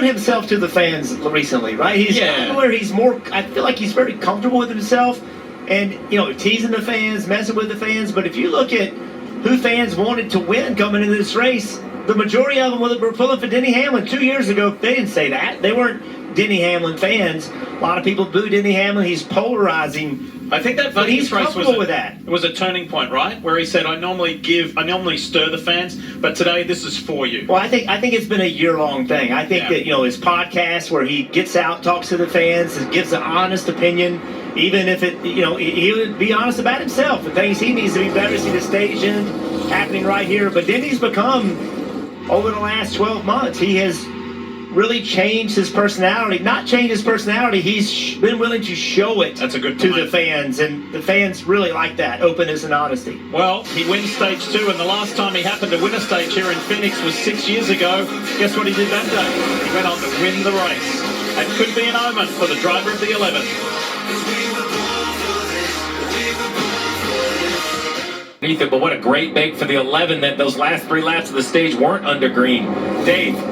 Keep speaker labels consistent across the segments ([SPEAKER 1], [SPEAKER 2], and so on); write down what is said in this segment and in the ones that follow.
[SPEAKER 1] himself to the fans recently, right? He's where he's more. I feel like he's very comfortable with himself, and teasing the fans, messing with the fans. But if you look at who fans wanted to win coming into this race, the majority of them were pulling for Denny Hamlin 2 years ago. They didn't say that. They weren't Denny Hamlin fans. A lot of people boo Denny Hamlin. He's polarizing.
[SPEAKER 2] I think that
[SPEAKER 1] Vegas race
[SPEAKER 2] was a turning point, right? Where he said, I normally stir the fans, but today this is for you.
[SPEAKER 1] Well, I think it's been a year-long thing. I think that, his podcast where he gets out, talks to the fans, and gives an honest opinion, even if it, he would be honest about himself. The things he needs to be better, see the stage end happening right here. But then he's become, over the last 12 months, he has really changed his personality. Not changed his personality, he's been willing to show it to the fans, and the fans really like that, openness and honesty.
[SPEAKER 2] Well, he wins stage 2, and the last time he happened to win a stage here in Phoenix was 6 years ago. Guess what he did that day? He went on to win the race. That could be an omen for the driver of the 11th.
[SPEAKER 3] Ethan, but what a great make for the 11 that those last 3 laps of the stage weren't under green. Dave.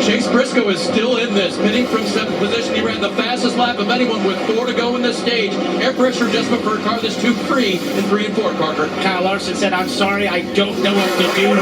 [SPEAKER 4] Chase Briscoe is still in this, pinning from 7th position. He ran the fastest lap of anyone with 4 to go in this stage. Air pressure adjustment for a car that's too free in 3 and 4, Parker.
[SPEAKER 5] Kyle Larson said, I'm sorry, I don't know what to do.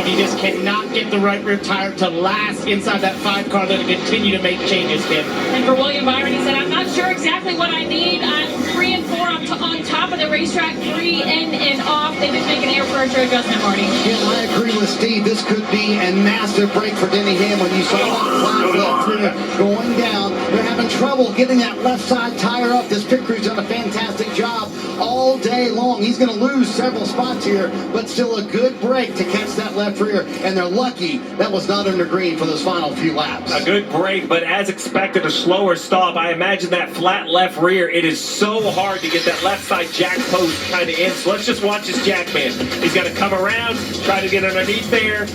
[SPEAKER 5] He just cannot get the right rear tire to last inside that 5 car that will continue to make changes, Kim.
[SPEAKER 6] And for William Byron, he said, I'm not sure exactly what I need. I'm 3 and 4 on top of the racetrack, 3 in and off. They did make an air pressure adjustment, Marty.
[SPEAKER 7] Yeah, I agree with Steve. This could be a massive break for Denny Hamlin. You saw that left rear going down. They're having trouble getting that left side tire up. This pit crew's done a fantastic job all day long. He's going to lose several spots here, but still a good break to catch that left rear. And they're lucky that was not under green for those final few laps.
[SPEAKER 3] A good break, but as expected, a slower stop. I imagine that flat left rear, it is so hard to get that left side jack post kind of in. So let's just watch this jack man. He's going to come around, try to get underneath there.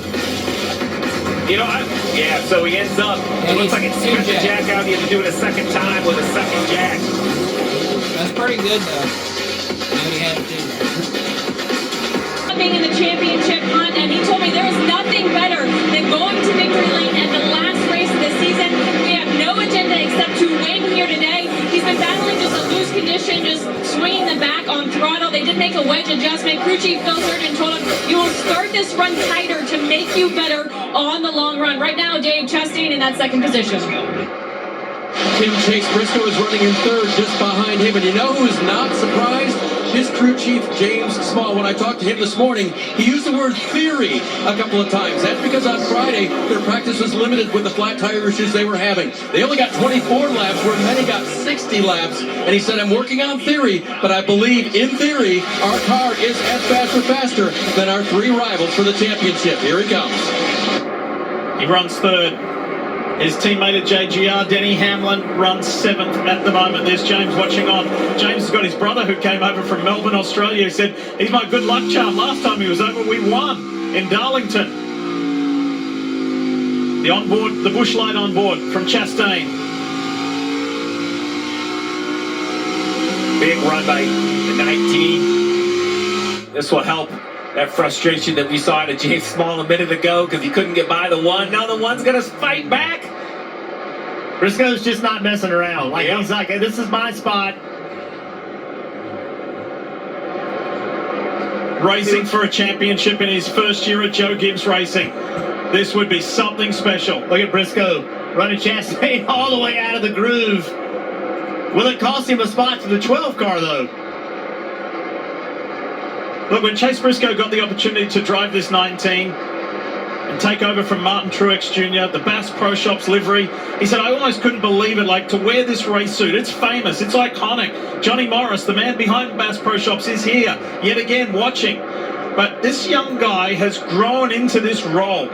[SPEAKER 3] So he ends up, it looks like it spit the jack out. He had to do it a second time with a second jack.
[SPEAKER 8] That's pretty good, though. He had to.
[SPEAKER 6] Being in the championship hunt, and he told me there is nothing better than going to victory lane at the last race of the season. We have no agenda except to win here today. He's been battling just a loose condition, just swinging the back on throttle. They did make a wedge adjustment. Crew chief Phil Surgeon told him, you will start this run tighter to make you better on the long run. Right now, Dave Chastain in that second position.
[SPEAKER 4] Chase Briscoe is running in 3rd just behind him. And you know who is not surprised? His crew chief, James Small. When I talked to him this morning, he used the word theory a couple of times. That's because on Friday, their practice was limited with the flat tire issues they were having. They only got 24 laps, where many got 60 laps. And he said, I'm working on theory, but I believe, in theory, our car is as fast or faster than our 3 rivals for the championship. Here he comes.
[SPEAKER 2] He runs 3rd. His teammate at JGR, Denny Hamlin, runs 7th at the moment. There's James watching on. James has got his brother who came over from Melbourne, Australia. He said, he's my good luck charm. Last time he was over, we won in Darlington. The bush light on board from Chastain.
[SPEAKER 3] Big run by the 19. This will help that frustration that we saw out of James Small a minute ago because he couldn't get by the 1. Now the 1's going to fight back.
[SPEAKER 1] Briscoe's just not messing around. He's like, this is my spot.
[SPEAKER 2] Racing for a championship in his first year at Joe Gibbs Racing. This would be something special.
[SPEAKER 1] Look at Briscoe running Chastain all the way out of the groove. Will it cost him a spot to the 12 car, though?
[SPEAKER 2] Look, when Chase Briscoe got the opportunity to drive this 19 and take over from Martin Truex Jr., the Bass Pro Shops livery, he said, I almost couldn't believe it, to wear this race suit. It's famous, it's iconic. Johnny Morris, the man behind Bass Pro Shops, is here, yet again, watching. But this young guy has grown into this role.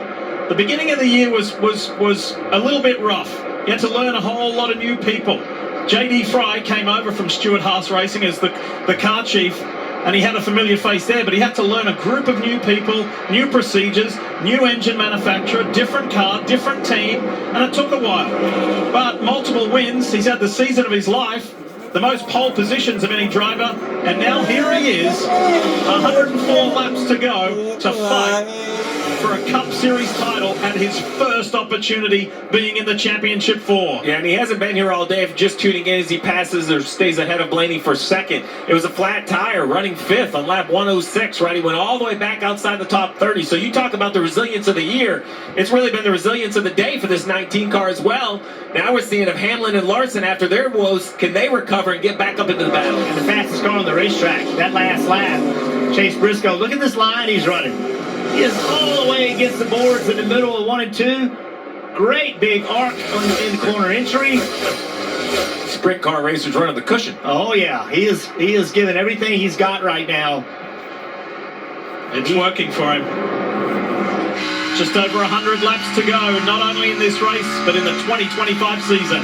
[SPEAKER 2] The beginning of the year was a little bit rough. He had to learn a whole lot of new people. J.D. Fry came over from Stewart Haas Racing as the car chief, and he had a familiar face there, but he had to learn a group of new people, new procedures, new engine manufacturer, different car, different team, and it took a while. But multiple wins, he's had the season of his life, the most pole positions of any driver, and now here he is, 104 laps to go to fight for a Cup Series title at his first opportunity being in the Championship 4.
[SPEAKER 3] Yeah, and he hasn't been here all day. If just tuning in as he passes or stays ahead of Blaney for second. It was a flat tire running fifth on lap 106, right? He went all the way back outside the top 30. So you talk about the resilience of the year. It's really been the resilience of the day for this 19 car as well. Now we're seeing if Hamlin and Larson, after their woes, can they recover and get back up into the battle?
[SPEAKER 1] And the fastest car on the racetrack, that last lap, Chase Briscoe. Look at this line he's running. He is all the way against the boards in the middle of 1 and 2. Great big arc in the corner entry.
[SPEAKER 3] Sprint car racers running the cushion.
[SPEAKER 1] Oh yeah, he is giving everything he's got right now.
[SPEAKER 2] It's working for him. Just over 100 laps to go, not only in this race, but in the 2025 season.